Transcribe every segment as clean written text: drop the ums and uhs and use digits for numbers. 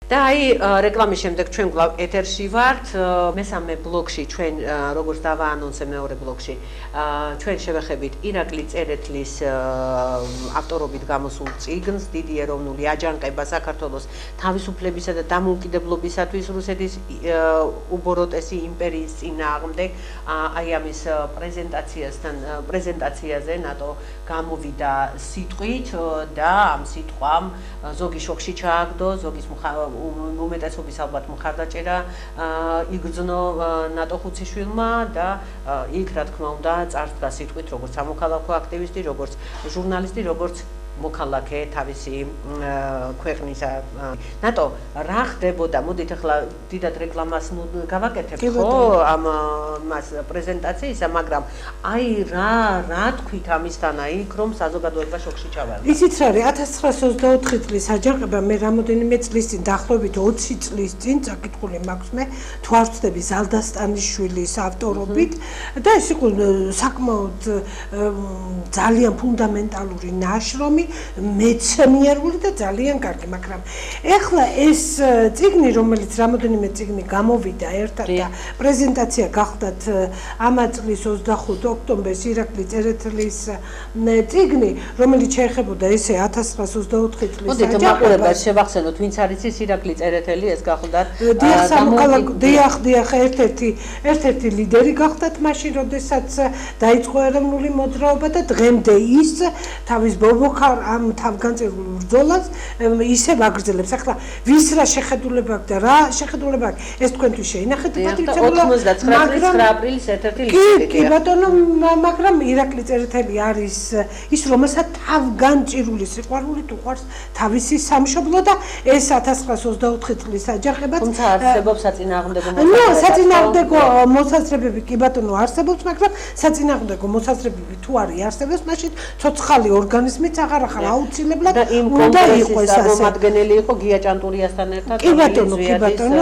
და აი რეკლამის შემდეგ ჩვენ გვაქვს ეთერში ვართ მესამე ბლოკში ჩვენ როგორც დავაანონსე მეორე ბლოკში ჩვენ შევეხებით ირაკლი წერეთლის ავტორობით გამოსულ წიგნს დიდი ეროვნული აჯანყება საქართველოს თავისუფლებისა და დამოუკიდებლობისათვის რუსეთის უბოროტესი იმპერიის წინააღმდეგ აი ამის პრეზენტაციაზე ნატო გამოვიდა სიტყვით და ამ სიტყვამ ზოგი შოქში ჩააგდო ზოგის უმეტესობის ალბათ მხარდაჭერა იგრძნო ნატო ხუციშვილმა და იქ რა თქმა უნდა წარსდგა სიტყვით როგორც სამოქალაქო აქტივისტი, როგორც ჟურნალისტი, როგორც მოქალაქე თავისი ქვეყნისა. ნატო რა ხდებოდა? მოდით ახლა დიდად რეკლამას გავაკეთებ ხო ამ მას პრეზენტაციისა, მაგრამ აი რა თქვით ამისთან იქ რომ საზოგადოება შოქში ჩავარდა. ისიც არის 1924 წლის აჯანყება მე რამოდენიმე წლის წინ დაახლოებით 20 წლის წინ წაკითხული მაქვს მე თუ არ ვცდები ზალდასტანიშვილის ავტორობით და ეს იყო საკმაოდ ძალიან ფუნდამენტალური ნაშრომი მეცნიერული და ძალიან კარგი, მაგრამ ეხლა ეს წიგნი, რომელიც რამოდენიმე წიგნი გამოვიდა ერთად და პრეზენტაცია გახდათ ამა წლის 25 ოქტომბერს ირაკლი წერეთლის წიგნი, რომელიც შეეხებოდა ესე 1924 წლის მოდით მაყურებელს შევახსენოთ, ვინც არის ის ირაკლი წერეთელი, ეს გახდათ დიახ, ერთ-ერთი ლიდერი გახდათ მაშინ, როდესაც დაიწყო ეროვნული მოძრაობა და დღემდე ის თავის ბობოქარ ამ თავგანწირულ ბრძოლას ისევ აგრძელებს. ახლა ვის რა შეხედულება აქვს და რა შეხედულება აქვს, ეს თქვენთვის შეინახეთ პატრიცია 99 აპრილის ერთ-ერთი ლიდერი. კი ბატონო, მაგრამ ირაკლი წერეთელი არის ის, რომელსაც თავგანწირული სიყვარული უყვარს თავისი სამშობლო და ეს 1924 წლის აჯანყება თუმცა არსებობს საწინააღმდეგო საწინააღმდეგო მოსაზრებები კი ბატონო არსებობს, მაგრამ საწინააღმდეგო მოსაზრებები თუ არის არსებობს, მაშინ ცოცხალი ორგანიზმიც აღარ ახლა აუცილებლად უნდა იყოს ასე. მომადგენელი იყო გია ჭანტურიასთან ერთად კი ბატონო,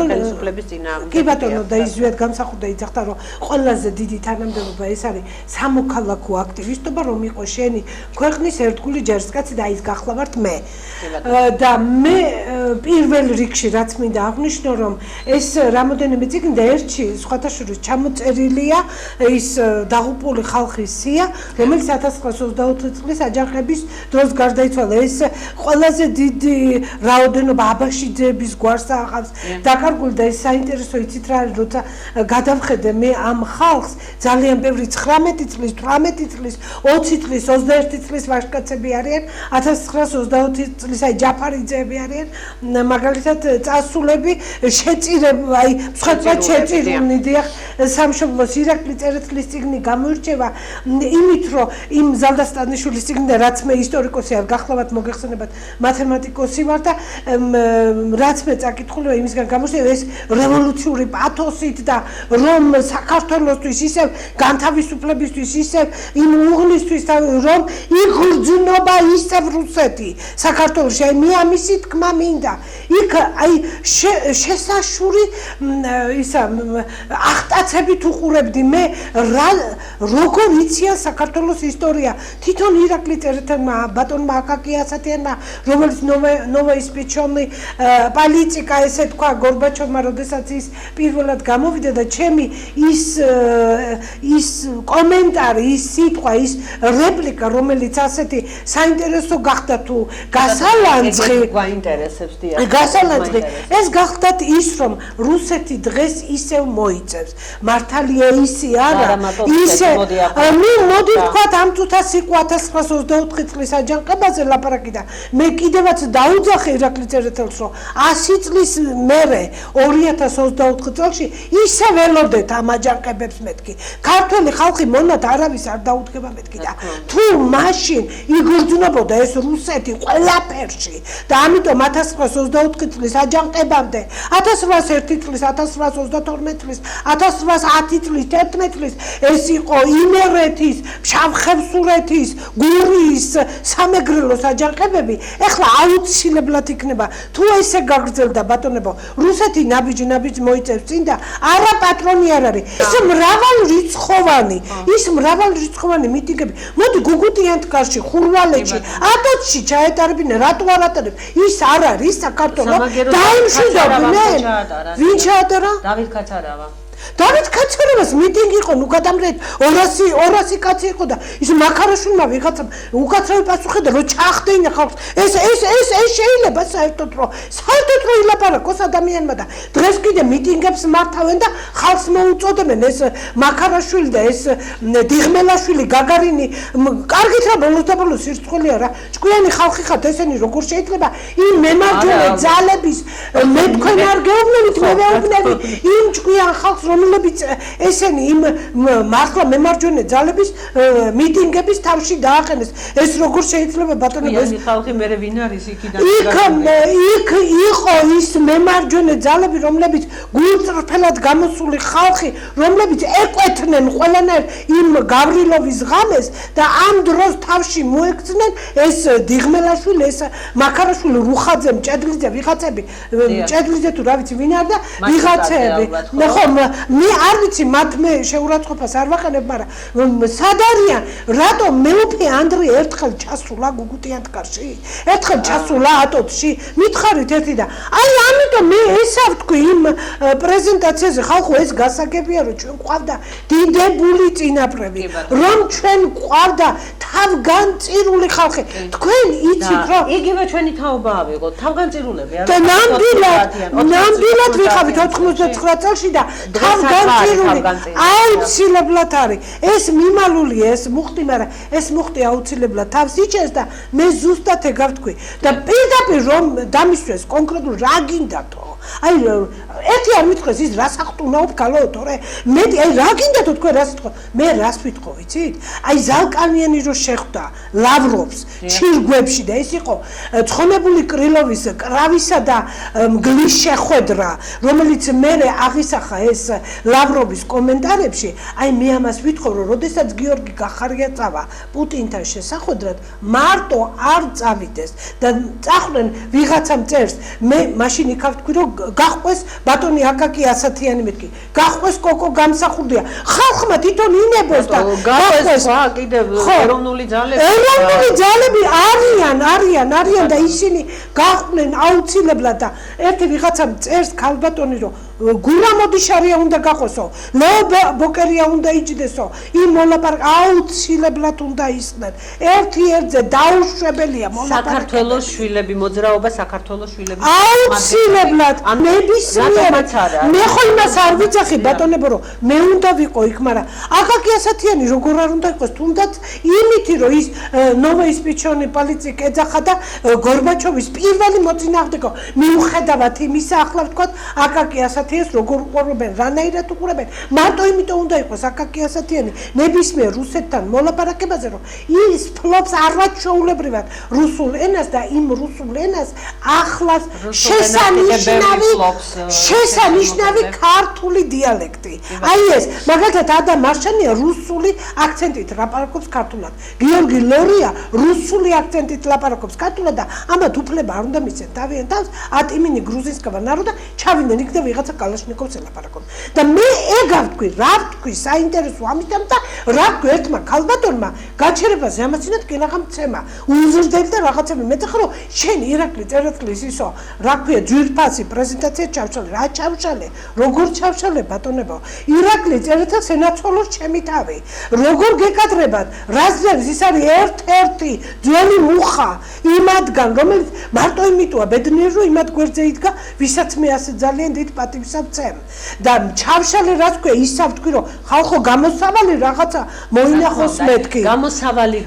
ხელისუფლების წინააღმდეგ. კი ბატონო და ისვიათ გამსახურდა იძახდა რომ ყველაზე დიდი თანამდებობა ეს არის სამოქალაქო აქტივისტობა, რომ იყო შენი ქვეყნის ერთგული ჯარისკაცი და ის გახლავართ მე. და მე პირველ რიგში რაც მინდა აღვნიშნო რომ ეს რამოდენიმე წიგნი და ერთში სხვათა შორის ჩამოწერილია ის დაღუპული ხალხის სია, რომელიც 1924 წლის აჯანყების დროს გარდაიცვალა. ეს ყველაზე დიდი რაოდენობა აბაშიძეების გვარს აღავს დაკარგული და ეს საინტერესო იცით რა არის, როცა გადავხედე მე ამ ხალხს ძალიან ბევრი 19 წლის, 18 წლის, 20 წლის, 21 წლის ვაჟკაცები არიან, 1920 წლის აი ჯაფარიძეები არიან, მაგალითად წასულები შეწირებული, აი სხვადასხვა შეწირული დიახ სამშობლოს ირაკლი წერეთლის წიგნი გამოირჩევა იმით, რომ იმ ზალდასტანიშვილის წიგნი და რაც მე ისტორიკოსი არ გახლავართ, მოგეხსენებათ მათემატიკოსი ვარ და რაც მე წაკითხული ვარ იმისგან გამოირჩევა ეს რევოლუციური პათოსით და რომ საქართველოსთვის ისევ განთავისუფლებისთვის ისევ იმ უღლისთვის რომ იგრძნობა ისევ რუსეთი საქართველოში. აი მე ამისი თქმა მინდა. იქ აი შესაშური ისა ახტაცებით უყურებდი მე როგორ იციან საქართველოს ისტორია. თვითონ ირაკლი წერეთელმა ბატონმა აკაკი ასათიანმა, რომელიც ნოვოისპეჩონი პოლიტიკა ესე თქვა გორბაჩოვმა, როდესაც ის პირველად გამოვიდა და ჩემი ის კომენტარი, ის სიტყვა, ის რეპლიკა, რომელიც ასეთი საინტერესო გახდა თუ გასალანძღი, გვაინტერესებს დიახ. გასალანძღი ეს გახდათ ის, რომ რუსეთი დღეს ისევ მოიწევს. მართალია ისი არა, ისე მოდი ვთქვათ ამ წუთას იყო 1924 წლის აჯანყებაზე ლაპარაკი და მე კიდევაც დაუძახე ირაკლი წერეთელს, რომ 100 წლის მერე 2024 წელში ისე ველოდეთ ამ აჯანყებებს მეთქი. ქართველი ხალხი მონად არავის არ დაუდგება მეთქი და თუ მაშინ იგრძნობოდა ეს რუსეთი ყველაფერში და ამიტომ 1924 წლის აჯანყებამდე 1801 წლის, 1832 წლის, 1810 წლის, 11 წლის ეს იყო იმერეთის, ფშავ-ხევსურეთის, გურიის სამეგრელოს აჯანყებები ეხლა აუცილებლად იქნება თუ ესე გაგრძელდა ბატონებო რუსეთი ნაბიჯ მოიწევს წინ და არა პატრონი არ არის ეს მრავალრიცხოვანი მიტინგები მოდი გუგუტიანთ კარში ხურვალეთში ატოცში ჩაეტარებინა რატო არ ატარებს ის არ არის საქართველოს დაიმშვიდობდნენ ვინ ჩაატარა დავით კაცარავა დავით კაცარავას მიტინგი იყო ნუ გადამრეთ 200 კაცი იყო და ის მაქარაშვილმა ვიღაცამ უკაცრავი პასუხი და რო ჩახდეინა ხალხს ეს შეიძლება საერთოდ რომ ილაპარაკოს ადამიანმა და დღეს კიდე მიტინგებს მართავენ და ხალხს მოუწოდებენ ეს მაქარაშვილი და ეს დიღმელაშვილი გაგარინი კარგით რა ბოლოს სირცხული არა ჭკვიანი ხალხი ხართ ესენი როგორ შეიძლება იმ მემარჯვენე ძალების მე თქვენ არ გეუბნებით მე ვეუბნები იმ ჭკვიან ხალხს რომლებიც ესენი იმ მართლა მემარჯვენე ძალების მიტინგების თავში დააყენეს ეს როგორ შეიძლება ბატონო ეს ხალხი მე ვინ არის იქიდან იქ იყო ის მემარჯვენე ძალები რომლებიც გულწრფელად გამოსული ხალხი რომლებიც ეკვეთნენ ყველანაირ იმ გავრილოვის ღამეს და ამ დროს თავში მოექცნენ ეს დიღმელაშვილი ეს მაქარაშვილი რუხაძე მჭედლიძე ვიღაცები მჭედლიძე თუ რა ვიცი ვინ არის და ვიღაცები ხო მე არ ვიცი მათ მე შეურაცხყოფას არ ვაყენებ მაგრამ სად არიან რატო მეუფე ანდრე ერთხელ ჩასულა გუგუტიანთ კარში ერთხელ ჩასულა ატოცში მითხარით ერთი და აი ამიტომ მე ესა ვთქვი იმ პრეზენტაციაზე ხალხო ეს გასაგებია რომ ჩვენ გვყავდა დიდებული წინაპრები რომ ჩვენ გვყავდა თავგანწირული ხალხი თქვენ იცით რომ იგივე ჩვენი თაობაა ვიყო თავგანწირულები და ნამდვილად ვიყავით 99 წელში და თავგანწირული აუცილებლად არის ეს მიმალული ეს მუხტი მაგრამ ეს მუხტი აუცილებლად თავს იჩენს და მე ზუსტად ეგ ვთქვი და პირდაპირ რომ დამისვეს კონკრეტულ რა გინდათო აი ერთი არ მithქვეს ის რას ახტუნაობ გალო თორე მეტი აი რა გინდათო თქვენ რას თქო მე რას ვიტყო ვიცით აი ზალკანიანი რო შეხვდა ლავროვს ჩირგვებში და ეს იყო ცხონებული კრილოვის კრავისა და მგლის შეხვედრა რომელიც მე აღისახა ეს ლავროვის კომენტარებში აი მე ამას ვიტყო რომ როდესაც გიორგი გახარია წავა პუტინთან შესახვედრად მარტო არ წავიდეს და წახვდნენ ვიღაცამ წერს მე მაშინ იქ ვთქვი რომ გახყვეს ბატონი აკაკი ასათიანი მეთქი გახყვეს კოკო გამსახურდია ხალხმა თვითონ ინებოს და გახყვეს კიდევ ეროვნული ძალები არიან და ისინი გახყვნენ აუცილებლად და ერთი ვიღაცამ წერს ქალბატონი რომ გურამოდიშარია უნდა გაყვესო ლეო ბოკერია უნდა იჯდესო იმ მოლაპარაკ აუცილებლად უნდა ისხდნენ ერთ-ერთზე დაუშვებელია მოლაპარაკება საქართველოს შვილები მოძრაობა საქართველოს შვილები აუცილებლად მე ხო იმას არ ვიცახი ბატონებო რომ მე უნდა ვიყო იქ მაგრამ აკაკი ასათიანი როგორ არ უნდა იყოს თუნდაც იმითი რომ ის ნოვოის პიჩონი პოლიციკ ეძახა და გორბაჩოვის პირველი მოწინააღმდეგო მიუხედავად იმისა ახლა ვთქვათ აკაკი ასათიანს როგორ უყურებენ რანაირად უყურებენ მარტო იმიტომ უნდა იყოს აკაკი ასათიანი ნებისმიერ რუსეთთან მოლაპარაკებაზე რომ ის ფლობს არაჩვეულებრივად რუსულ ენას და იმ რუსულ ენას ახლავს შესანიშნავი ქართული დიალექტი აი ეს მაგალითად ადამ მარშანია რუსული აქცენტით ლაპარაკობს ქართულად გიორგი ლორია რუსული აქცენტით ლაპარაკობს ქართულად და ამათ უფლება არ უნდა მისცენ თავიანთ თავს от имени грузинского народа ჩავიდნენ იქ და ვიღაცა კალაშნიკოვს ელაპარაკობს და მე ეგ ვთქვი რა ვთქვი საინტერესო ამიტომ და რა ვთქვი ერთმა ქალბატონმა გაჩერებაზე ამაცინათ კილაღამ ცემა უზრდელი და რაღაცები მეტეხა რომ შენ ირაკლი წერეთლის ისო რა ქვია ძვირფასი პრეზენტაცია ჩავშალე რა ჩავშალე როგორ ჩავშალე ბატონებო ირაკლი წერეთელს ენაცოლოს ჩემი თავი როგორ გეკადრებათ რაზევის ის არის ერთ-ერთი ძველი მუხა იმადგან რომელიც მარტო იმიტოა ბედნიერი რომ იმად გვერდზე იდგა ვისაც მე ასე ძალიან დიდ პატივს ვცემ და ჩავშალე რა თქვა ისა ვთქვი რომ ხალხო გამოსავალი რაღაცა მოინახოს მეთქი გამოსავალი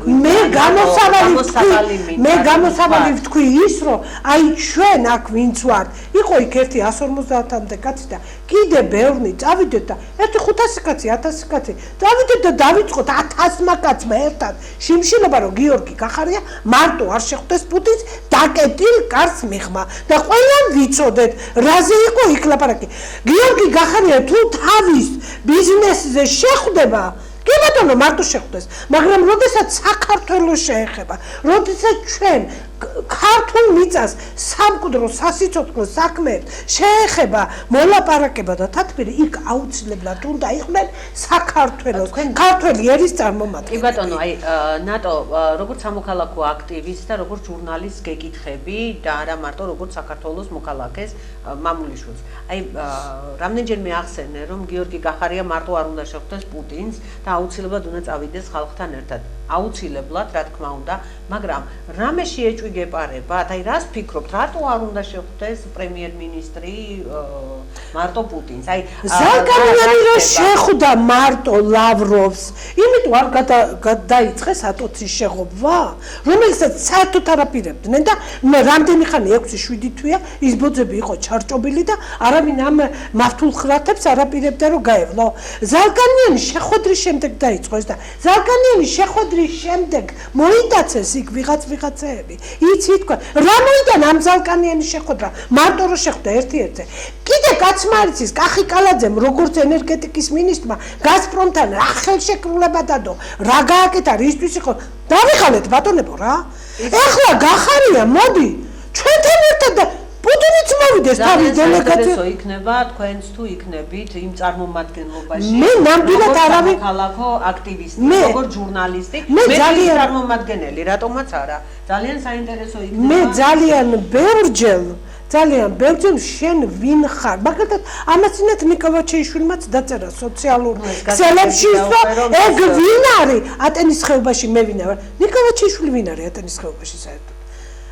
მე გამოსავალი ვთქვი ის რომ აი ჩვენ აქ ვინც ვართ იყო იქ ერთი 150-მდე კაცი და კიდე ბევრი წავიდეთ და ერთი 500 კაცი 1000 კაცი წავიდეთ და დავიწყოთ 1000 კაცმა ერთად შიმშილობა რომ გიორგი გახარია მარტო არ შეხვდეს პუტინს დაკეტილ კარს მიღმა და ყველამ ვიცოდეთ რაზე იყო იქ ლაპარაკი გიორგი გახარია თუ თავის ბიზნესზე შეხვდება კი ბატონო მარტო შეხვდეს, მაგრამ როდესაც საქართველოს შეეხება, როდესაც ჩვენ ქართულ მიწას სამკვდრო სასიცოცხლო საქმეებს შეეხება მოლაპარაკება და თათბირი, იქ აუცილებლად უნდა იყვნენ საქართველოს ქართველი ერის წარმომადგენლები. კი ბატონო, აი ნატო როგორც სამოქალაქო აქტივისტს და როგორც ჟურნალისტს გეკითხები და არა მარტო როგორც საქართველოს მოქალაქეს მამულიშვილს. აი რამდენჯერმე ახსენე რომ გიორგი გახარია მარტო არ უნდა შეხვდეს პუტინს და აუცილებლად უნდა წავიდეს ხალხთან ერთად. აუცილებლად, რა თქმა უნდა, მაგრამ რამე შეეჭვიგეპარებათ, აი რას ფიქრობთ, რატო არ უნდა შეხვდეს პრემიერ-მინისტრი მარტო პუტინს? აი ზალგანიანი რომ შეხვდა მარტო ლავროვს, იმიტომ არ გადაიწყეს ატოცის შეღობა, რომელსაც საერთოდ არ აპირებდნენ და რამდენი ხანი 6-7 თვეა ის ბოძები იყო ჩარჭობილი და არავინ ამ მართულ ხრათებს არ აპირებდა რომ გაევლო. ზალგანიანი შეხვედრის შემდეგ დაიწყო ეს და ზალგანიანი შეხვედრის შემდეგ მოიტაცეს იქ ვიღაცეები. იცი თქვა, რა მოიტანა ამ ზალგანიანის შეხვედრა? მარტო რომ შეხვდა ერთ-ერთზე. კიდე კაცმა არ იცის, კახი კალაძემ როგორც ენერგეტიკის მინისტრმა გაზპრომთან რა ხელშეკრულება დადო, რა გააკეთა, რისთვის იყო? დავიღალეთ ბატონებო რა. ეხლა გახარია, მოდი, ჩვენთან ერთად და პუტინიც მოვიდეს თავის დელეგაცია. საინტერესო იქნება თქვენც თუ იქნებით იმ წარმომადგენლობაში. მე ნამდვილად არავინ ქალაქო აქტივისტი, როგორც ჟურნალისტი, მე წარმომადგენელი, რატომაც არა. ძალიან საინტერესო იქნება. მე ძალიან ბევრჯერ შენ ვინ ხარ? მაგალითად, ამაცინათ ნიკოლაჩეიშვილმაც დაწერა სოციალურ ქსელებში, რომ ეგ ვინ არის ატენის ხეობაში, მე ვინ ვარ? ნიკოლაჩეიშვილი ვინ არის ატენის ხეობაში საერთოდ?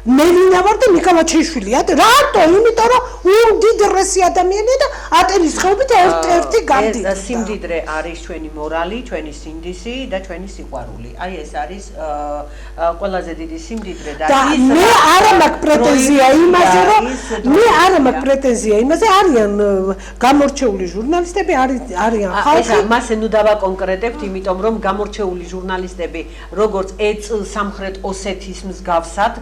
მე ვინ ვარ და ნიკოლაჩეიშვილია? რატო? იმიტომ რომ უმდიდრესი ადამიანია და ატენის ხეობით ერთ-ერთი გამდიდრდა. ეს სიმდიდრე არის ჩვენი მორალი, ჩვენი სინდისი და ჩვენი სიყვარული. აი ეს არის ყველაზე დიდი სიმდიდრე და მე არა მაქვს პრეტენზია იმაზე, რომ მე არა მაქვს პრეტენზია იმაზე, არიან გამორჩეული ჟურნალისტები, არიან ხალხი. მასე ნუ დავაკონკრეტებთ, იმიტომ რომ გამორჩეული ჟურნალისტები, როგორც სამხრეთ ოსეთის მსგავსად,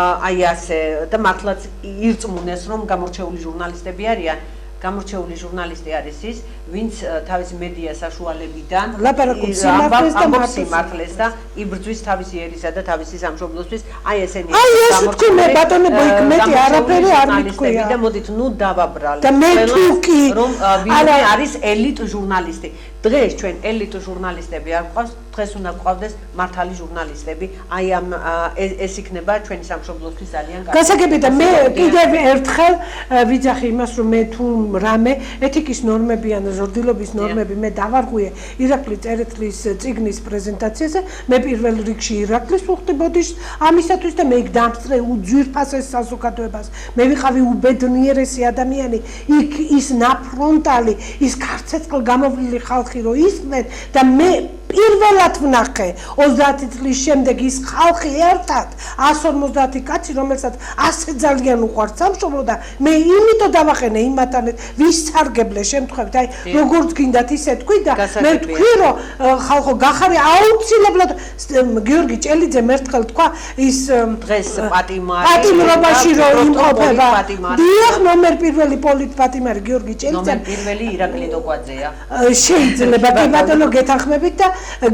აი ასე და მართლაც ირწმუნეს რომ გამორჩეული ჟურნალისტები არიან. გამორჩეული ჟურნალისტი არის ის, ვინც თავისი მედია საშუალებიდან ამბობს სიმართლეს და იბრძვის თავისი ერისა და თავისი სამშობლოსთვის. აი ესენი გამორჩეული ბატონებო, იქ მეტი არაფერი არ მითქვია. და მოდით ნუ დავაბრალეთ. და მე თუ კი რომ ვინ არის ელიტ ჟურნალისტი. დღეს ჩვენ ელიტ ჟურნალისტები არ გვყავს, დღეს უნდა გვყავდეს მართალი ჟურნალისტები. აი ამ ეს იქნება ჩვენი სამშობლოსთვის ძალიან კარგი. გასაგები და მე კიდევ ერთხელ ვიძახი იმას, რომ მე თუ რამე ეთიკის ნორმები ან ზრდილობის ნორმები მე დავარღვიე ირაკლი წერეთლის წიგნის პრეზენტაციაზე, მე პირველ რიგში ირაკლის ვუხდებოდი ამისათვის და მე იქ დამსწრე უძვირფასეს საზოგადოებას. მე ვიყავი უბედნიერესი ადამიანი, იქ ის ნაფრონტალი, ის ქარცეცხლ გამოვლილი ხალხი რო ისმენ და მე პირველად ვნახე 30 წლის შემდეგ ის ხალხი ერთად 150 კაცი, რომელსაც ასე ძალიან უყვართ სამშობლო და მე იმიტომ დავახენე იმათთან ვისარგებლე შემთხვევით, აი როგორც გინდათ ისე თქვი და მე თქვი რომ ხალხო გახარია აუცილებლად გიორგი ჭელიძემ ერთხელ თქვა ის დღეს პატიმრობაში რომ იმყოფება. დიახ, ნომერ პირველი პოლიტ პატიმარი გიორგი ჭელიძე. ნომერ პირველი ირაკლი დოკვაძეა. შეიძლება კი ბატონო გეთანხმებით და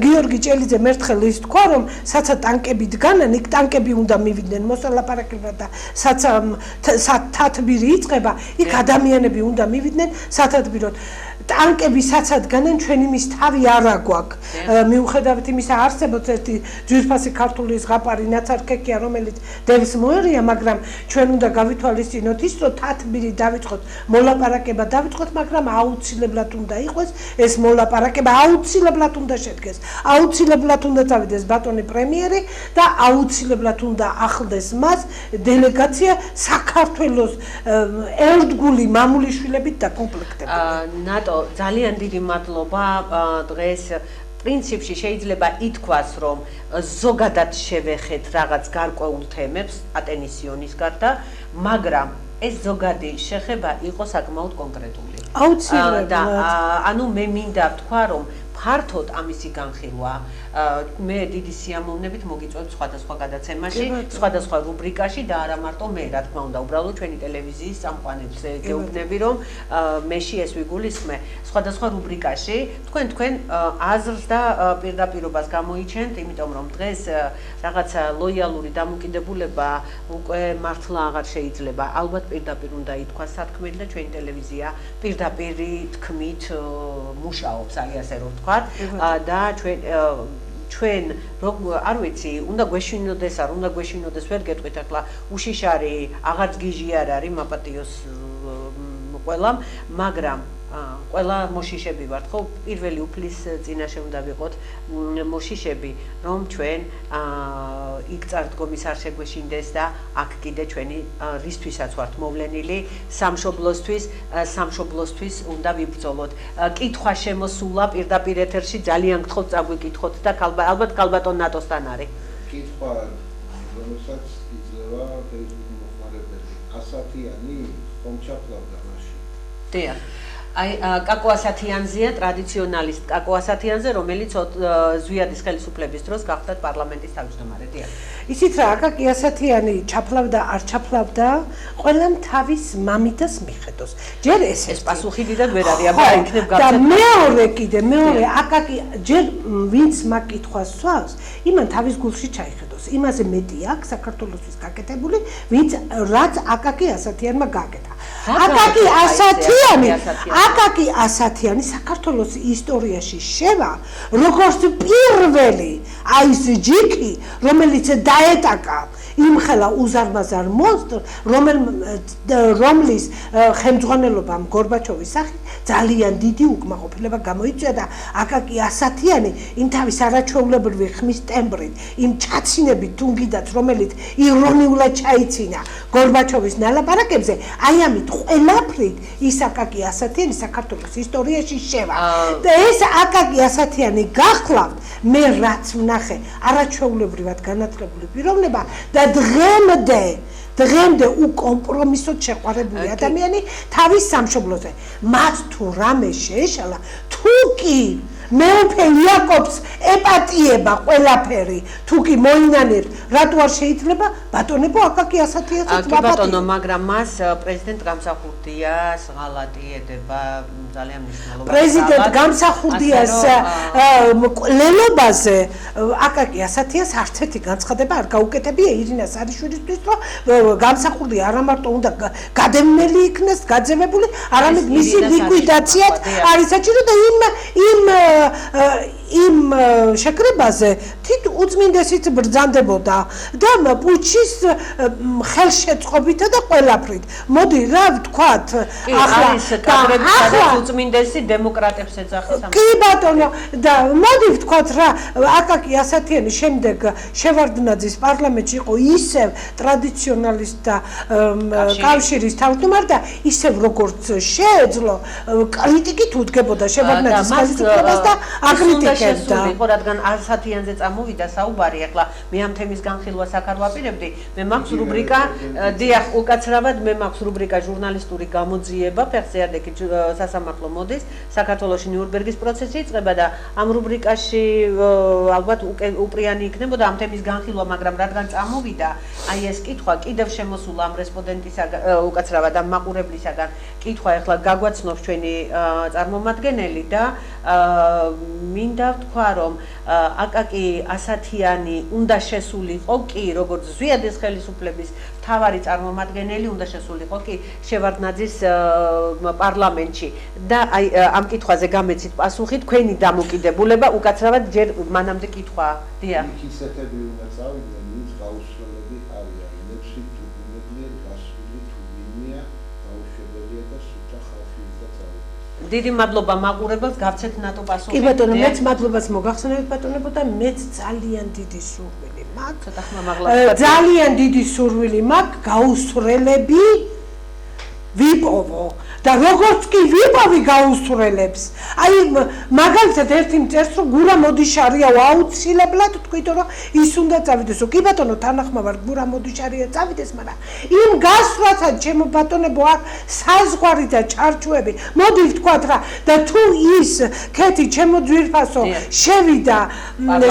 გიორგი ჭელიძემ ერთხელ ის თქვა რომ საცა ტანკები დგანან, იქ ტანკები უნდა მივიდნენ მოსალაპარაკებლად და საცა თათბირი იწყება, იქ ადამიანები უნდა მივიდნენ სათათბიროდ. ტანკები საცად განან ჩვენი მის თავი არ აგვაქვს. მიუხედავად იმისა, არსებობს ერთი ძვირფასი ქართული ზღაპარი ნაცარქექია, რომელიც დევს მოერია, მაგრამ ჩვენ უნდა გავითვალისწინოთ ის, რომ თათბირი დავიწყოთ, მოლაპარაკება დავიწყოთ, მაგრამ აუცილებლად უნდა იყოს ეს მოლაპარაკება, აუცილებლად უნდა შედგეს. აუცილებლად უნდა წავიდეს ბატონი პრემიერი და აუცილებლად უნდა ახლდეს მას დელეგაცია საქართველოს ერთგული მამულიშვილებით დაკომპლექტებული. ნატო ძალიან დიდი მადლობა დღეს პრინციპში შეიძლება ითქვას რომ ზოგადად შევეხეთ რაღაც გარკვეულ თემებს ატენის სიონის გარდა, მაგრამ ეს ზოგადი შეხება იყო საკმაოდ კონკრეტული. აუცილებლად. ანუ მე მინდა ვთქვა რომ ფართოდ ამისი განხილვა მე დიდი სიამოვნებით მოგიწვევთ სხვადასხვა გადაცემაში, სხვადასხვა რუბრიკაში და არა მარტო მე, რა თქმა უნდა, უბრალოდ ჩვენი ტელევიზიის წამყვანებს გეუბნები, რომ მეში ეს ვიგულისხმე სხვადასხვა რუბრიკაში თქვენ აზრს და პირდაპირობას გამოიჩენთ, იმიტომ რომ დღეს რაღაცა ლოიალური დამოკიდებულება უკვე მართლა აღარ შეიძლება. ალბათ პირდაპირ უნდა ითქვას სათქმელი და ჩვენი ტელევიზია პირდაპირი თქმით მუშაობს, აი ასე რომ ვთქვათ და ჩვენ არ ვიცი, უნდა გვეშინოდეს, არ უნდა გვეშინოდეს, ვერ გეტყვით ახლა უშიშარი აღარც გიჟი არ არის მაპატიოს ყველამ, მაგრამ ყველა მოშიშები ვართ, ხო, პირველი უფლის წინაშე უნდა ვიყოთ მოშიშები, რომ ჩვენ იქ წარდგომის არ შეგვეშინდეს და აქ კიდე ჩვენი რისთვისაც ვართ მოვლენილი, სამშობლოსთვის უნდა ვიბრძოლოთ. კითხვა შემოსულა პირდაპირ ეთერში, ძალიან გთხოვთ წაგვიკითხოთ და ალბათ ქალბატონ ნატოსთან არის. კითხვა, რომელსაც იძლევა ფეისბუქის მოხმარებელი. ასათიანი ხომ ჩაფლავდა მაშინ. დიახ. აი კაკო ასათიანზეა ტრადიციონალისტ კაკო ასათიანზე, რომელიც ზვიადის ხელისუფლების დროს გახდა პარლამენტის თავმჯდომარე. დიახ. ისიც რა აკაკი ასათიანი ჩაფლავდა, არ ჩაფლავდა, ყველამ თავის მამიდას მიხედოს. ჯერ ეს პასუხი დიდად ვერ არის, აბა იქნებ და მეორე აკაკი ჯერ ვინც მაგ კითხვას სვავს, იმან თავის გულში ჩაიხედოს. იმაზე მეტი აქვს საქართველოსთვის გაკეთებული, ვინც რაც აკაკი ასათიანმა გაკეთა. აკაკი ასათიანი საქართველოს ისტორიაში შევა როგორც პირველი ის ჯიქი, რომელიც დაეტაკა იმხელა უზარმაზარ მონსტრს, რომლის ხელმძღვანელობამ გორბაჩოვის სახით ძალიან დიდი უკმაყოფილება გამოიწვია და აკაკი ასათიანი იმ თავის არაჩვეულებრივი ხმის ტემბრით, იმ ჩაცინებით თუნგიდაც, რომელიც ირონიულად ჩაიცინა გორბაჩოვის ნალაპარაკებზე, აი ამით ყველაფრით ის აკაკი ასათიანი საქართველოს ისტორიაში შევა. და ეს აკაკი ასათიანი გახლავთ, მე რაც ვნახე, არაჩვეულებრივად განათლებული პიროვნება და დღემდე უკომპრომისოდ შეყვარებული ადამიანი თავის სამშობლოზე. მათ თუ რამე შეეშალა, თუ კი მეუფე იაკობს ეპატიება ყველაფერი, თუ კი მოინანებთ, რატო არ შეიძლება ბატონებო აკაკი ასათიანსაც ვაპატიო. ბატონო, მაგრამ მას პრეზიდენტ გამსახურდიას ღალატი ედება ძალიან მნიშვნელოვანი. პრეზიდენტ გამსახურდიას ლელობაზე აკაკი ასათიანს არც ერთი განცხადება არ გაუკეთებია ირინა სარიშვილისთვის, რომ გამსახურდია არა მარტო უნდა გადემნელი იქნას, გაძევებული, არამედ მისი ლიკვიდაციაც არის საჭირო და იმ შეკრებაზე თით უწმინდესით ბრძანდებოდა და პუჩის ხელშეწყობითა და ყველაფრით. მოდი რა ვთქვათ, ახლა უწმინდესი დემოკრატებს ეძახის. კი ბატონო, და მოდი ვთქვათ რა, აკაკი ასათიანი შემდეგ შევარდნაძის პარლამენტში იყო ისევ ტრადიციონალისტთა კავშირის თავმჯდომარე და ისევ როგორც შეეძლო კრიტიკით უდგებოდა შევარდნაძის ხელისუფლებას და აკრიტიკებდა. იყო, რადგან ასათიანზე წამოვიდა საუბარი, ახლა მე ამ თემის განხილვას აქ არ ვაპირებდი, მე მაქვს რუბრიკა, დიახ, უკაცრავად მე მაქვს რუბრიკა ჟურნალისტური გამოძიება, ფეხსიარდექი სასამართლო მოდის, საქართველოში ნიურნბერგის პროცესი იწყება და ამ რუბრიკაში ალბათ უპრიანი იქნებოდა ამ თემის განხილვა, მაგრამ რადგან წამოვიდა, აი ეს კითხვა კიდევ შემოსულა ამ რესპონდენტისაგან, უკაცრავად ამ მაყურებლისაგან, კითხვა ახლა გაგვაცნობს ჩვენი წარმომადგენელი და მინდა ვთქვა, რომ აკაკი ასათიანი უნდა შესულიყო კი როგორც ზვიადის ხელისუფლების მთავარი წარმომადგენელი, უნდა შესულიყო კი შევარდნაძის პარლამენტში და აი ამ კითხვაზე გამეცით პასუხი, თქვენი დამოკიდებულება უკაცრავად ჯერ მანამდე კითხვა. დიახ. ისეთები უნდა წავიდნენ, ვინც გაუსრულები არიან, ნებში თუგუნებია, გასული თუგინია, გაუშვებელია და სუთა ხალხი უნდა წავიდეს. დიდი მადლობა მაყურებელს, გავცეთ ნატო პასუხი. კი ბატონო, მეც მადლობას მოგახსენებთ ბატონებო და მეც ძალიან დიდი სურვილი მაქვს. ცოტა ხმა მაღლა. ძალიან დიდი სურვილი მაქვს გაუსრელები ვიპოვო და როგორც კი ვიპოვი გაუსწრელებს. აი მაგალითად ერთი მწერს რომ გურა მოდიშარია აუცილებლად თქვით რომ ის უნდა წავიდესო. კი ბატონო თანახმოვარ გურა მოდიშარია წავიდეს, მაგრამ იმ გასვლასაც ჩემო ბატონებო არ საზღვარი და ჩარჩოები. მოდი ვთქვათ რა და თუ ის ქეთი ჩემო ძვირფასო შევიდა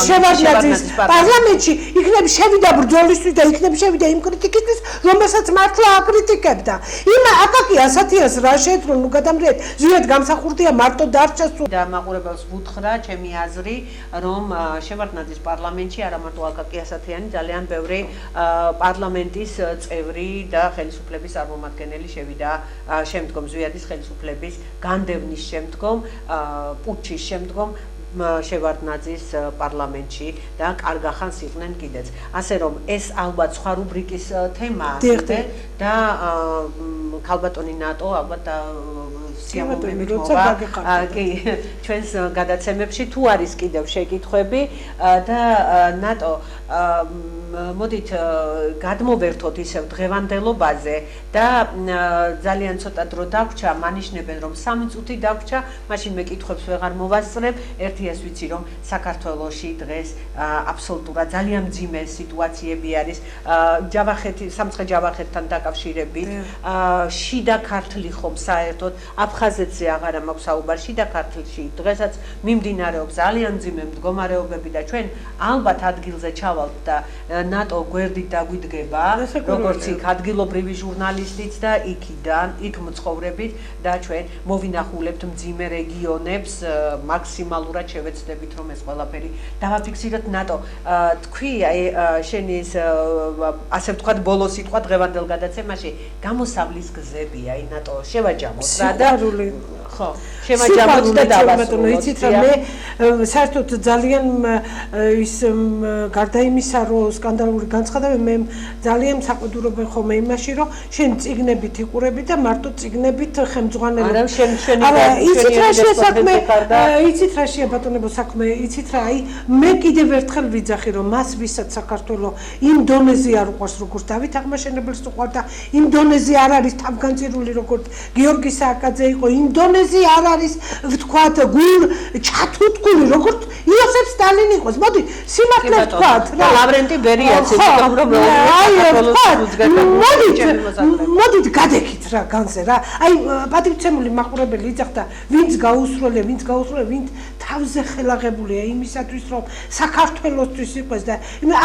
შევარდნაძის პარლამენტში, იქნებ შევიდა ბრძოლისთვის და იქნებ შევიდა იმ კრიტიკისთვის, რომელსაც მართლა აკრიტიკებდა. იმ აკაკი ასათიას რა შეეძლო ნუ გადამრიეთ ზუსტად გამსახურდია მარტო დარჩა სულ და მაყურებელს ვუთხრა ჩემი აზრი რომ შევარდნაძის პარლამენტში არა მარტო აკაკი ასათიანი ძალიან ბევრი პარლამენტის წევრი და ხელისუფლების წარმომადგენელი შევიდა შემდგომ ზვიადის ხელისუფლების განდევნის შემდგომ პუტჩის შემდგომ შევარდნაძის პარლამენტში და კარგახანს იყვნენ კიდეც. ასე რომ ეს ალბათ სხვა რუბრიკის თემაა და ქალბატონი ნატო ალბათ სიამოვნებით მოვა კი ჩვენს გადაცემებში თუ არის კიდევ შეკითხვები და ნატო მოდით გადმოვერთოთ ისევ დღევანდელობაზე და ძალიან ცოტა დრო დაგვრჩა, მანიშნებენ რომ 3 წუთი დაგვრჩა, მაშინ მე კითხვებს ვეღარ მოვასწრებ. ერთი ეს ვიცი რომ საქართველოში დღეს აბსოლუტურად ძალიან მძიმე სიტუაციები არის სამცხე ჯავახეთთან დაკავშირებით, შიდა ქართლი ხომ საერთოდ აფხაზეთზე აღარა მაქვს საუბარი, შიდა ქართლში დღესაც მიმდინარეობს ძალიან მძიმე მდგომარეობები და ჩვენ ალბათ ადგილზე ჩავალთ და ნატო გვერდით დაგვიდგება, როგორც იქ ადგილობრივი ჟურნალისტიც და იქ მცხოვრებით და ჩვენ მოვინახულებთ მძიმე რეგიონებს, მაქსიმალურად შევეცდებით რომ ეს ყველაფერი დავაფიქსიროთ. ნატო, თქვი აი შენი ეს ასე ვთქვათ ბოლო სიტყვა დღევანდელ გადაცემაში გამოსავლის გზები, აი ნატო შევაჯამოთ რა და ხო შევაჯამოთ და დავასრულოთ. იცით რა მე საერთოდ ძალიან ის გარდა იმისა რომ სკანდალური განცხადებები მე ძალიან საყვედურობენ ხოლმე იმაში რომ შენ წიგნებით იყურები და მარტო წიგნებით ხელმძღვანელი არა შენი იცით რა საქმე იცით რა შეაბატონებო საქმე იცით რა აი მე კიდევ ერთხელ ვიძახი რომ მას ვისაც საქართველოს იმ დონეზე არ უყვარს როგორც დავით აღმაშენებელს უყვარდა იმ დონეზე არ არის თავგანწირული როგორც გიორგი სააკაძე იყო იმ დონეზე არ არის ვთქვათ გულ ჩათუთკული როგორც იოსებ სტალინი იყოს მოდი სიმართლე ვთქვათ რა ლავრენტი ბერიაც მოდით გადეკით რა განზე რა აი პატივცემული მაყურებელი იძახდა ვინც გაუსროლე ვინც თავზე ხელაღებულია იმისათვის რომ საქართველოსთვის იყოს და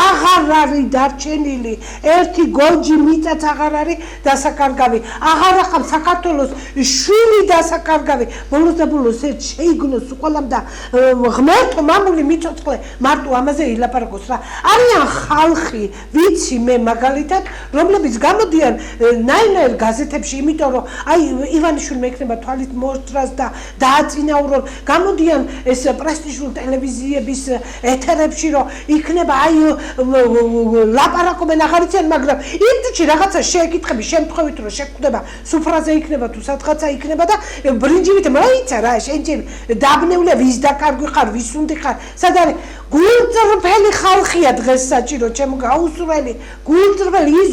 აღარ არის დარჩენილი ერთი გონჯი მიწაც აღარ არის დასაკარგავი აღარ ახამ საქართველოს შვილი დასაკარგავი ბოლოს და ბოლოს ერთ შეიგნოს ყველამ და ღმერთო მამული მიწოწყლე მარტო ამაზე ილაპარაკოს რა არიან ხალხი ვიცი მე მაგალითად რომლებიც გამოდიან ნაირ გაზეთებში იმიტომ რომ აი ივანიშვილმა ექნება თვალით მოსდრას და დააწინაურონ გამოდიან ეს პრესტიჟულ ტელევიზიების ეთერებში რომ იქნება აი ლაპარაკობენ აღარ იციან მაგრამ იმ თვეში რაღაცა შეეკითხები შემთხვევით რომ შეგვხვდება სუფრაზე იქნება თუ სადღაცა იქნება და ბრინჯივით მოიცა რა შენ დაბნეულია ვის დაკარგვი ხარ ვის უნდი ხარ სად არის გულწრფელი ხალხია დღეს საჭირო ჩემო გაუსრველი გულწრფელი ის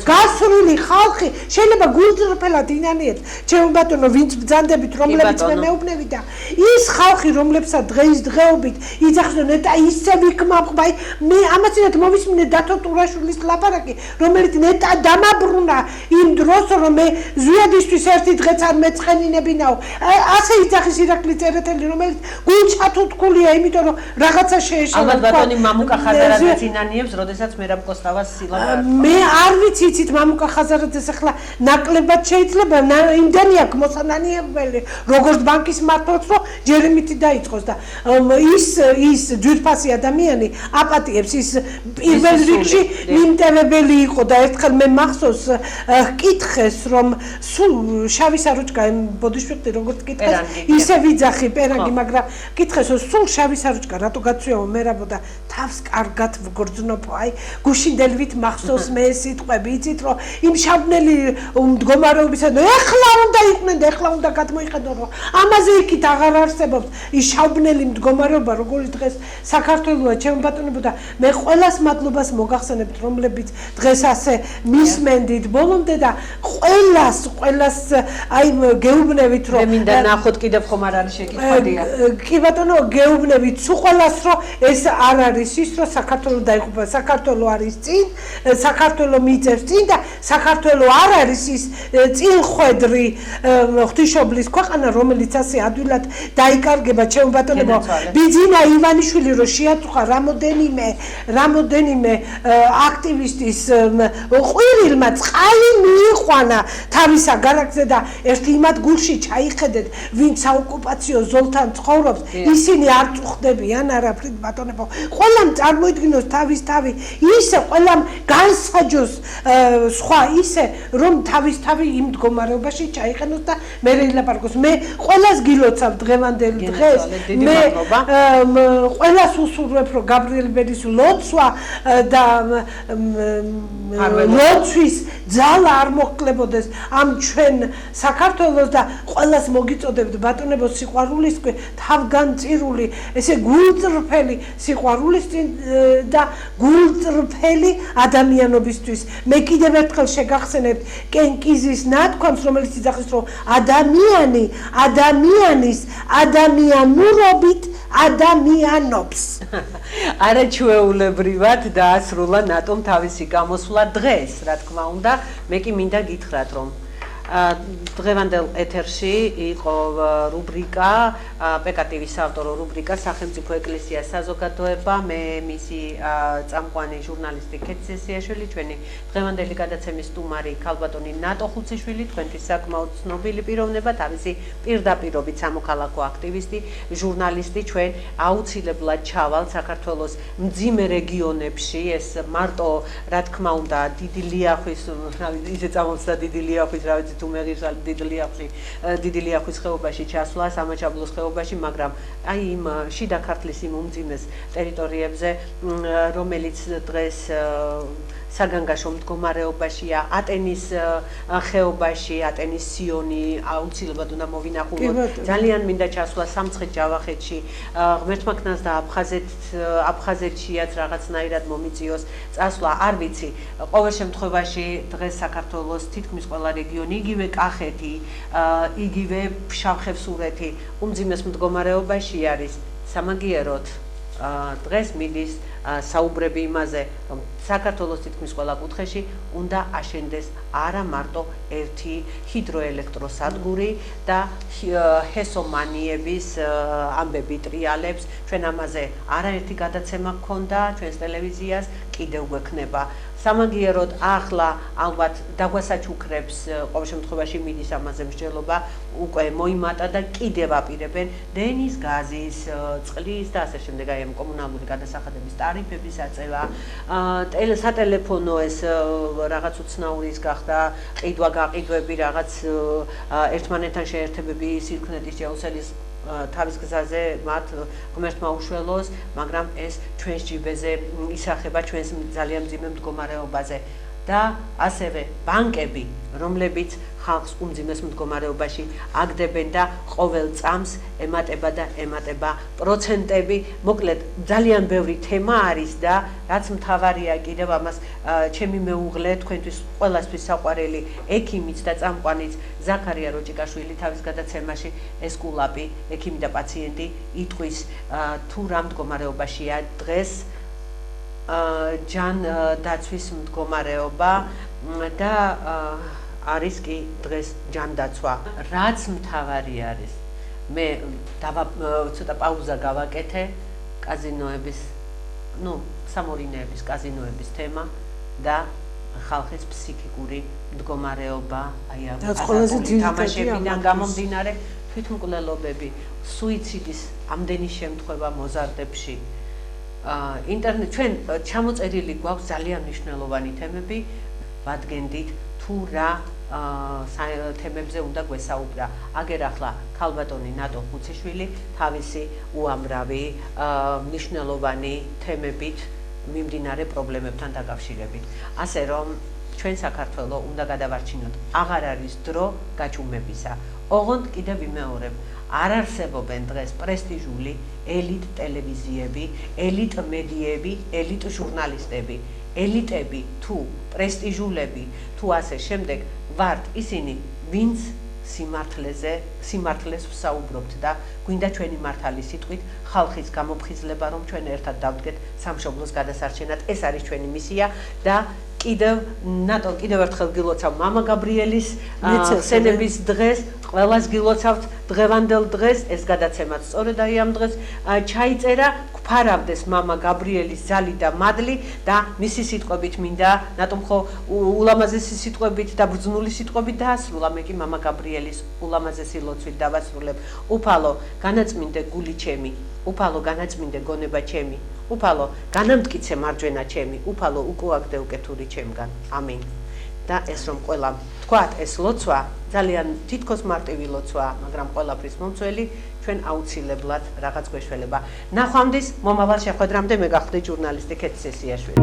გასრული ხალხი შეიძლება გულწრფელად ინანიეთ ჩემო ბატონო ვინც ბრძანდებით რომლებიც მე მეუბნები და ის ხალხი რომლებსაც დღეის დღეობით იძახს რომ ნეტა ისე ვიქმავ მე ამაცინათ მოვისმინე დათო ტურაშვილის ლაპარაკი რომელიც ნეტა დამაბრუნა იმ დროს რომ მე ზვიადისთვის ერთი დღეც არ მეწყენინებინაო ასე იძახის ირაკლი წერეთელი რომელიც გულჩათუთკულია იმიტომ რომ რაღაცა ალბათ ბატონი მამუკა ხაზარაძეც ინანიებს, როდესაც მერაბ კოსტავას სილამაზ. მე არ ვიცი, იცით მამუკა ხაზარაძეს ახლა ნაკლებად შეიძლება იმდენი აქვს მოსანანიებელი, როგორც ბანკის მართლაც რომ ჯერემითი დაიწყოს და ის ძვირფასი ადამიანი აპატიებს ის პირველ რიგში მიმტევებელი იყო და ერთხელ მე მახსოვს კითხეს რომ სულ შავი საროჭკა ბოდიშვილი როგორც კითხეს ისე ვიძახი პერანგი მაგრამ კითხეს სულ შავი საროჭკა რატო გასვიო მე რაბოდა თავს კარგად ვგრძნობ აი გუშინდელვით მახსოვს მე სიტყვები იცით რომ იმ შაბნელი მდგომარეობისა და ეხლა უნდა იყვნენ და ეხლა უნდა გადმოიხედონ რომ ამაზე იქით აღარ არსებობს ის შაბნელი მდგომარეობა როგორი დღეს საქართველოა ჩემო ბატონებო და მე ყველას მადლობას მოგახსენებთ რომლებიც დღეს ასე მისმენდით ბოლომდე და ყველას აი გეუბნებით რომ მე მინდა ნახოთ კიდევ ხომ არ არის შეკითხვადია კი ბატონო გეუბნებით სულ ყველას რომ ეს არ არის ის რომ საქართველოს დაიღუპა საქართველო არის წინ საქართველო მიიწევს წინ და საქართველო არ არის ის წინხვედრი ღვთისმშობლის ქვეყანა რომელიც ასე ადვილად დაიკარგება ჩემო ბატონებო ბიძინა ივანიშვილი რომ შეაწუხა რამოდენიმე აქტივისტის ყვირილმა წყალი მიიყვანა თავის აგარაკზე და ერთი იმად გულში ჩაიხედეთ ვინც საოკუპაციო ზოლთან ცხოვრობს ისინი არ წუხდებიან არაფრით ბატონებო ყველამ წარმოიდგინოს თავის თავი ისე ყველამ განსაჯოს სხვა ისე რომ თავის თავი იმ მდგომარეობაში ჩაიყენოს და მე ილაპარაკოს მე ყველას გილოცავ დღევანდელ დღეს მე ყველას უსურვებ რომ გაბრიელ ბედის ლოცვა და ლოცვის ძალა არ მოხდებოდეს ამ ჩვენ საქართველოს და ყველას მოგიწოდებთ ბატონებო სიყვარულისკენ თავგანწირული ესე გულწრფელი სიყვარულის და გულწრფელი ადამიანობისთვის მე კიდევ ერთხელ შეგახსენებთ კენკიზის ნათქვამს რომელიც იძახის რომ ადამიანის ადამიანურობით ადამიანობს არაჩვეულებრივად დაასრულა ნატომ თავისი გამოსვლა დღეს რა თქმა უნდა მე კი მინდა გითხრათ რომ დღევანდელ ეთერში იყო რუბრიკა პეკატივის ავტორო რუბრიკა სახელმწიფო ეკლესია საზოგადოება მე მისი წამყვანი ჟურნალისტი ქეთცესიაშვილი ჩვენი დღევანდელი გადაცემის სტუმარი ქალბატონი ნატო ხუციშვილი თქვენთვის საკმაოდ ცნობილი პიროვნება თავისი პირდაპირობით სამოქალაქო აქტივისტი ჟურნალისტი ჩვენ აუცილებლად ჩავალ საქართველოს მძიმე რეგიონებში ეს მარტო რა თქმა უნდა დიდი ლიახვის ისე წამოწდა დიდი ლიახვის რა ვიცი თუ მეღირს დიდი ლიახვის ხეობაში ჩასვლა სამაჩაბლოს ხეობაში მაგრამ აი იმ შიდა ქართლის იმ უმძიმეს ტერიტორიებზე რომელიც დღეს საგანგაშო მდგომარეობაშია ატენის ხეობაში ატენის სიონი აუცილებლად უნდა მოვინახულოთ ძალიან მინდა ჩასვლა სამცხე-ჯავახეთში ღმერთმა ქნას და აფხაზეთშიაც რაღაცნაირად მომიწიოს წასვლა არ ვიცი ყოველ შემთხვევაში დღეს საქართველოს თითქმის ყველა რეგიონი იგივე კახეთი იგივე ფშავ-ხევსურეთი უმძიმეს მდგომარეობაში არის სამაგიეროდ დღეს მიდის საუბრები იმაზე რომ საქართველოს თითქმის ყველა კუთხეში უნდა აშენდეს არა მარტო ერთი ჰიდროელექტროსადგური და ჰესომანიების ამბები ტრიალებს ჩვენ ამაზე არაერთი გადაცემა გქონდა ჩვენს ტელევიზიას კიდევ გვექნება სამაგიეროდ ახლა ალბათ დაგვასაჩუქრებს ყოველ შემთხვევაში მიდის ამაზე მსჯელობა უკვე მოიმატა და კიდევ აპირებენ დენის გაზის წყლის და ასე შემდეგ აი ამ კომუნალური გადასახადების ტარიფების აწევა სატელეფონო ეს რაღაც უცნაურის გახდა ყიდვა გაყიდვები რაღაც ერთმანეთთან შეერთებები სირქნეთის ჯაუსელის თავის გზაზე მათ ღმერთმა უშველოს მაგრამ ეს ჩვენს ჯიბეზე ისახება ჩვენს ძალიან მძიმე მდგომარეობაზე და ასევე ბანკები რომლებიც ხალხს უმძიმეს მდგომარეობაში აგდებენ და ყოველ წამს ემატება პროცენტები მოკლედ ძალიან ბევრი თემა არის და რაც მთავარია კიდევ ამას ჩემი მეუღლე თქვენთვის ყველასთვის საყვარელი ექიმიც და წამყვანიც ზაქარია როჭიკაშვილი თავის გადაცემაში ესკულაპი ექიმი და პაციენტი იტყვის თუ რა მდგომარეობაშია დღეს ჯან დაცვის მდგომარეობა და არის კი დღეს ჯანდაცვა რაც მთავარი არის მე ცოტა პაუზა გავაკეთე კაზინოების სამორინეების კაზინოების თემა და ხალხის ფსიქიკური მდგომარეობა აი ამ თამაშებიდან გამომდინარე თვითმკვლელობები სუიციდის ამდენი შემთხვევა მოზარდებში ინტერნეტ ჩვენ ჩამოწერილი გვაქვს ძალიან მნიშვნელოვანი თემები ვადგენდით თუ რა თემებზე უნდა გვესაუბრა. აგერ ახლა ქალბატონი ნატო ხუციშვილი თავისი უამრავი მნიშვნელოვანი თემებით მიმდინარე პრობლემებთან დაკავშირებით. ასე რომ ჩვენ საქართველოს უნდა გადავარჩინოთ, აღარ არის დრო გაჩუმებისა. ოღონდ კიდევ ვიმეორებ, არ არსებობენ დღეს პრესტიჟული ელიტ ტელევიზიები, ელიტ მედიები, ელიტ ჟურნალისტები, ელიტები თუ პრესტიჟულები თუ ასე შემდეგ ვართ ისინი, ვინც სიმართლეს ვსაუბრობთ და გვინდა ჩვენი მართალი სიტყვით ხალხის გამოფხიზლება, რომ ჩვენ ერთად დავდგეთ სამშობლოს გადასარჩენად. ეს არის ჩვენი მისია და კიდევ ერთხელ გილოცავ მამა გაბრიელის ხსენების დღეს, ყველას გილოცავთ დღევანდელ დღეს, ეს გადაცემაც სწორედ აი ამ დღეს ჩაიწერა, გვფარავდეს მამა გაბრიელის ზალი და მადლი და მისი სიტყვებით მინდა, რატომ ხო ულამაზესი სიტყვებით და ბრძნული სიტყვებით დაასრულა, მე კი მამა გაბრიელის ულამაზესი ლოცვით დავასრულებ. უფალო, განაწმინდე გული ჩემი, უფალო, განაწმინდე გონება ჩემი, უფალო, განამტკიცე მარჯვენა ჩემი, უფალო, უკუაგდე უკეთური ჩემგან. ამინ. და ეს რომ ყველა თქვათ, ეს ლოცვა ძალიან თითქოს მარტივი ლოცვაა, მაგრამ ყველაფრის მომცველი ჩვენ აუცილებლად რაღაც გვეშველება. ნახვამდის მომავალ შეხვედრამდე მე გახდე ჟურნალისტი ქეთი სესიაშვილი.